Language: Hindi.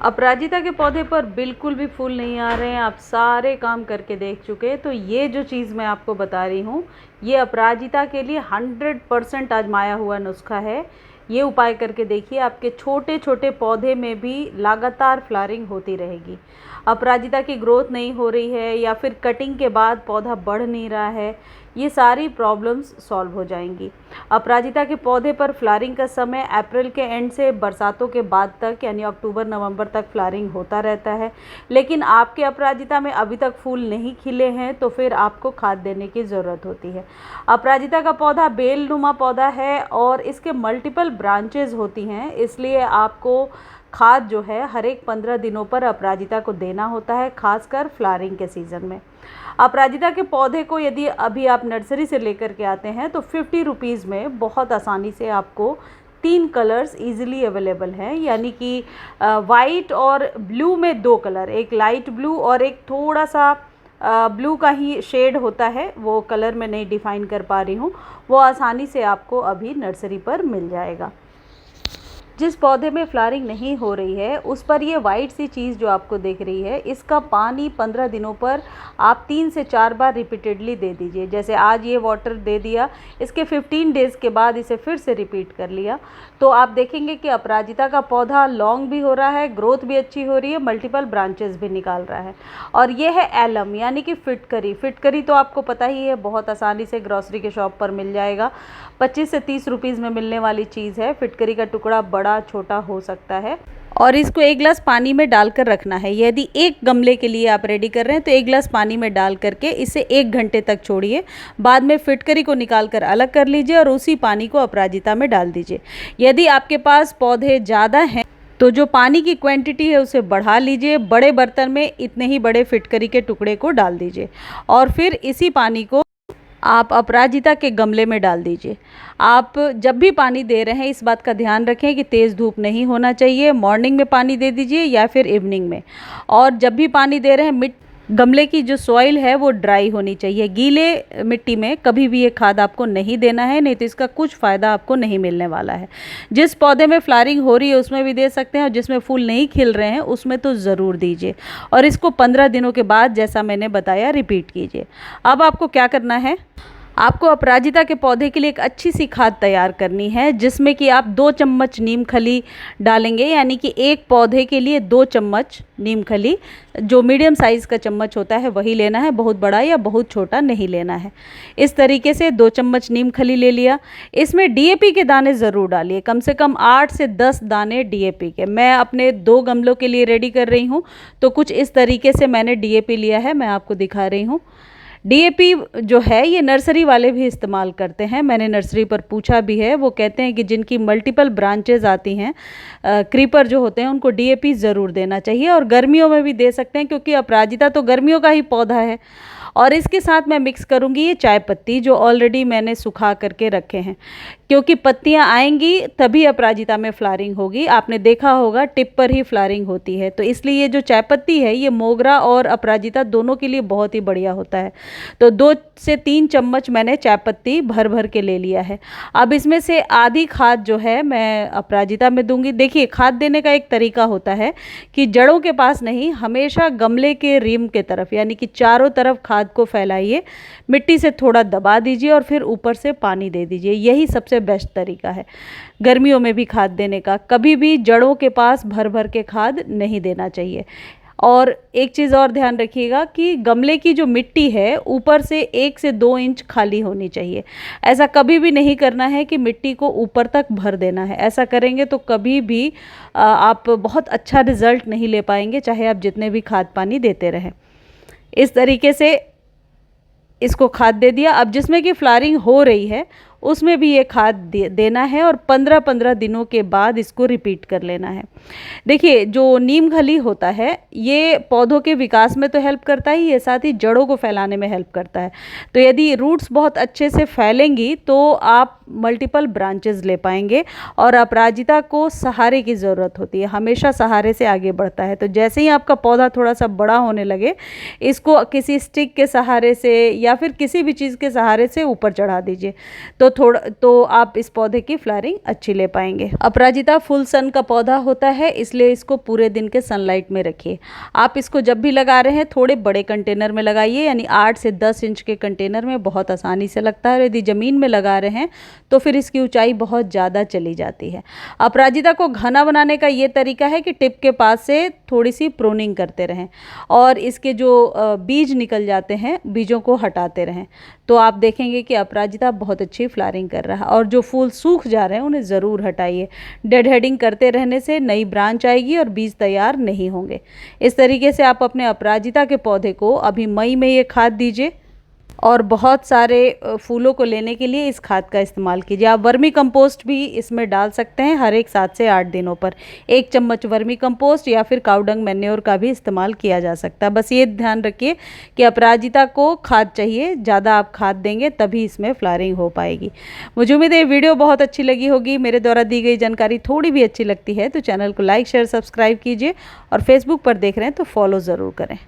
अपराजिता के पौधे पर बिल्कुल भी फूल नहीं आ रहे हैं, आप सारे काम करके देख चुके हैं। तो ये जो चीज़ मैं आपको बता रही हूँ, ये अपराजिता के लिए 100% आजमाया हुआ नुस्खा है। ये उपाय करके देखिए, आपके छोटे छोटे पौधे में भी लगातार फ्लावरिंग होती रहेगी। अपराजिता की ग्रोथ नहीं हो रही है या फिर कटिंग के बाद पौधा बढ़ नहीं रहा है, ये सारी प्रॉब्लम्स सॉल्व हो जाएंगी। अपराजिता के पौधे पर फ्लावरिंग का समय अप्रैल के एंड से बरसातों के बाद तक, यानी अक्टूबर नवंबर तक फ्लावरिंग होता रहता है। लेकिन आपके अपराजिता में अभी तक फूल नहीं खिले हैं, तो फिर आपको खाद देने की ज़रूरत होती है। अपराजिता का पौधा बेलनुमा पौधा है और इसके मल्टीपल ब्रांचेज होती हैं, इसलिए आपको खाद जो है हर एक 15 दिनों पर अपराजिता को देना होता है, खासकर फ्लावरिंग के सीज़न में। अपराजिता के पौधे को यदि अभी आप नर्सरी से लेकर के आते हैं तो 50 रुपीज़ में बहुत आसानी से आपको 3 कलर्स इजीली अवेलेबल हैं, यानी कि वाइट और ब्लू में 2 कलर, एक लाइट ब्लू और एक थोड़ा सा ब्लू का ही शेड होता है, वो कलर मैं नहीं डिफ़ाइन कर पा रही हूँ, वो आसानी से आपको अभी नर्सरी पर मिल जाएगा। जिस पौधे में फ्लावरिंग नहीं हो रही है उस पर ये वाइट सी चीज़ जो आपको दिख रही है, इसका पानी 15 दिनों पर आप 3 से 4 बार रिपीटेडली दे दीजिए। जैसे आज ये वाटर दे दिया, इसके 15 डेज़ के बाद इसे फिर से रिपीट कर लिया, तो आप देखेंगे कि अपराजिता का पौधा लॉन्ग भी हो रहा है, ग्रोथ भी अच्छी हो रही है, मल्टीपल ब्रांचेस भी निकाल रहा है। और ये है एलम, यानी कि फिटकरी। फिटकरी तो आपको पता ही है, बहुत आसानी से ग्रॉसरी के शॉप पर मिल जाएगा। 25 से 30 रुपीज़ में मिलने वाली चीज़ है। फिटकरी का टुकड़ा बड़ा छोटा हो सकता है और इसको 1 गिलास पानी में डालकर रखना है। यदि एक गमले के लिए आप रेडी कर रहे हैं तो 1 गिलास पानी में डाल करके इसे 1 घंटे तक छोड़िए। बाद में फिटकरी को निकाल कर अलग कर लीजिए और उसी पानी को अपराजिता में डाल दीजिए। यदि आपके पास पौधे ज़्यादा हैं तो जो पानी की क्वांटिटी है उसे बढ़ा लीजिए। बड़े बर्तन में इतने ही बड़े फिटकरी के टुकड़े को डाल दीजिए और फिर इसी पानी को आप अपराजिता के गमले में डाल दीजिए। आप जब भी पानी दे रहे हैं इस बात का ध्यान रखें कि तेज़ धूप नहीं होना चाहिए। मॉर्निंग में पानी दे दीजिए या फिर इवनिंग में। और जब भी पानी दे रहे हैं गमले की जो सॉइल है वो ड्राई होनी चाहिए। गीले मिट्टी में कभी भी ये खाद आपको नहीं देना है, नहीं तो इसका कुछ फ़ायदा आपको नहीं मिलने वाला है। जिस पौधे में फ्लावरिंग हो रही है उसमें भी दे सकते हैं और जिसमें फूल नहीं खिल रहे हैं उसमें तो ज़रूर दीजिए। और इसको 15 दिनों के बाद जैसा मैंने बताया रिपीट कीजिए। अब आपको क्या करना है, आपको अपराजिता के पौधे के लिए एक अच्छी सी खाद तैयार करनी है, जिसमें कि आप 2 चम्मच नीम खली डालेंगे, यानी कि एक पौधे के लिए 2 चम्मच नीम खली। जो मीडियम साइज़ का चम्मच होता है वही लेना है, बहुत बड़ा या बहुत छोटा नहीं लेना है। इस तरीके से 2 चम्मच नीम खली ले लिया। इसमें डीएपी के दाने ज़रूर डालिए, कम से कम 8 से 10 दाने डीएपी के। मैं अपने 2 गमलों के लिए रेडी कर रही हूँ, तो कुछ इस तरीके से मैंने डीएपी लिया है, मैं आपको दिखा रही हूँ। डीएपी जो है ये नर्सरी वाले भी इस्तेमाल करते हैं, मैंने नर्सरी पर पूछा भी है। वो कहते हैं कि जिनकी मल्टीपल ब्रांचेज आती हैं, क्रीपर जो होते हैं, उनको डीएपी ज़रूर देना चाहिए। और गर्मियों में भी दे सकते हैं क्योंकि अपराजिता तो गर्मियों का ही पौधा है। और इसके साथ मैं मिक्स करूँगी ये चाय पत्ती जो ऑलरेडी मैंने सुखा करके रखे हैं, क्योंकि पत्तियाँ आएंगी तभी अपराजिता में फ्लावरिंग होगी। आपने देखा होगा टिप पर ही फ्लावरिंग होती है, तो इसलिए ये जो चाय पत्ती है ये मोगरा और अपराजिता दोनों के लिए बहुत ही बढ़िया होता है। तो 2 से 3 चम्मच मैंने चाय पत्ती भर भर के ले लिया है। अब इसमें से आधी खाद जो है मैं अपराजिता में दूंगी। देखिए, खाद देने का एक तरीका होता है कि जड़ों के पास नहीं, हमेशा गमले के रिम के तरफ, यानी कि चारों तरफ खाद को फैलाइए, मिट्टी से थोड़ा दबा दीजिए और फिर ऊपर से पानी दे दीजिए। यही सबसे बेस्ट तरीका है गर्मियों में भी खाद देने का। कभी भी जड़ों के पास भर भर के खाद नहीं देना चाहिए। और एक चीज़ और ध्यान रखिएगा कि गमले की जो मिट्टी है ऊपर से 1 से 2 इंच खाली होनी चाहिए। ऐसा कभी भी नहीं करना है कि मिट्टी को ऊपर तक भर देना है। ऐसा करेंगे तो कभी भी आप बहुत अच्छा रिजल्ट नहीं ले पाएंगे, चाहे आप जितने भी खाद पानी देते रहें। इस तरीके से इसको खाद दे दिया। अब जिसमें कि फ्लावरिंग हो रही है उसमें भी ये खाद देना है और 15-15 दिनों के बाद इसको रिपीट कर लेना है। देखिए, जो नीम खली होता है ये पौधों के विकास में तो हेल्प करता ही है, साथ ही जड़ों को फैलाने में हेल्प करता है। तो यदि रूट्स बहुत अच्छे से फैलेंगी तो आप मल्टीपल ब्रांचेस ले पाएंगे। और अपराजिता को सहारे की ज़रूरत होती है, हमेशा सहारे से आगे बढ़ता है। तो जैसे ही आपका पौधा थोड़ा सा बड़ा होने लगे, इसको किसी स्टिक के सहारे से या फिर किसी भी चीज़ के सहारे से ऊपर चढ़ा दीजिए, तो आप इस पौधे की फ्लावरिंग अच्छी ले पाएंगे। अपराजिता फुल सन का पौधा होता है, इसलिए इसको पूरे दिन के सनलाइट में रखिए। आप इसको जब भी लगा रहे हैं थोड़े बड़े कंटेनर में लगाइए, यानी 8 से 10 इंच के कंटेनर में बहुत आसानी से लगता है। यदि ज़मीन में लगा रहे हैं तो फिर इसकी ऊंचाई बहुत ज़्यादा चली जाती है। अपराजिता को घना बनाने का ये तरीका है कि टिप के पास से थोड़ी सी प्रूनिंग करते रहें और इसके जो बीज निकल जाते हैं, बीजों को हटाते रहें, तो आप देखेंगे कि अपराजिता बहुत अच्छी फ्लावरिंग कर रहा है। और जो फूल सूख जा रहे हैं उन्हें ज़रूर हटाइए। डेड हेडिंग करते रहने से नई ब्रांच आएगी और बीज तैयार नहीं होंगे। इस तरीके से आप अपने अपराजिता के पौधे को अभी मई में ये खाद दीजिए और बहुत सारे फूलों को लेने के लिए इस खाद का इस्तेमाल कीजिए। आप वर्मी कंपोस्ट भी इसमें डाल सकते हैं। हर एक 7 से 8 दिनों पर 1 चम्मच वर्मी कंपोस्ट या फिर काउडंग मैन्योर का भी इस्तेमाल किया जा सकता है। बस ये ध्यान रखिए कि अपराजिता को खाद चाहिए, ज़्यादा आप खाद देंगे तभी इसमें फ्लावरिंग हो पाएगी। मुझे उम्मीद है ये वीडियो बहुत अच्छी लगी होगी। मेरे द्वारा दी गई जानकारी थोड़ी भी अच्छी लगती है तो चैनल को लाइक शेयर सब्सक्राइब कीजिए और फेसबुक पर देख रहे हैं तो फॉलो ज़रूर करें।